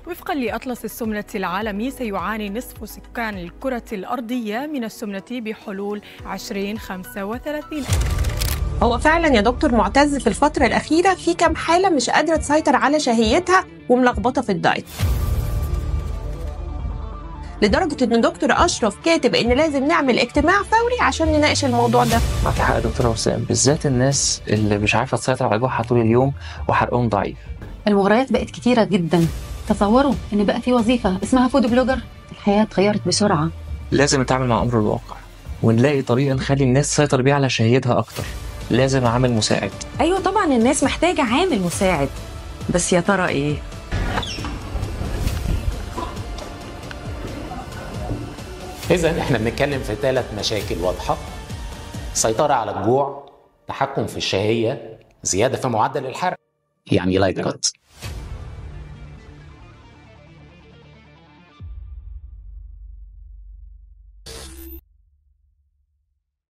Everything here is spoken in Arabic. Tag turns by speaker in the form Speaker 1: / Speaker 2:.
Speaker 1: وفقا لأطلس السمنة العالمي سيعاني نصف سكان الكرة الأرضية من السمنة بحلول 2035.
Speaker 2: هو فعلا يا دكتور معتز في الفترة الأخيرة في كام حالة مش قادرة تسيطر على شهيتها وملخبطة في الدايت، لدرجة إن دكتور أشرف كاتب إن لازم نعمل اجتماع فوري عشان نناقش الموضوع ده.
Speaker 3: معاكي حق يا دكتورة وسام، بالذات الناس اللي مش عارفة تسيطر على جوعها طول اليوم وحرقهم ضعيف.
Speaker 4: المغريات بقت كتيرة جدا، تصوروا إن بقى في وظيفة اسمها فود بلوجر. الحياة اتغيرت بسرعة،
Speaker 3: لازم نتعامل مع أمر الواقع ونلاقي طريقة نخلي الناس تسيطر بيها على شهيتها أكتر. لازم عامل مساعد.
Speaker 5: أيوة طبعا الناس محتاجة عامل مساعد، بس يا ترى إيه؟
Speaker 6: إذا إحنا بنتكلم في 3 مشاكل واضحة: سيطرة على الجوع، تحكم في الشهية، زيادة في معدل الحرق، يعني لايت كات.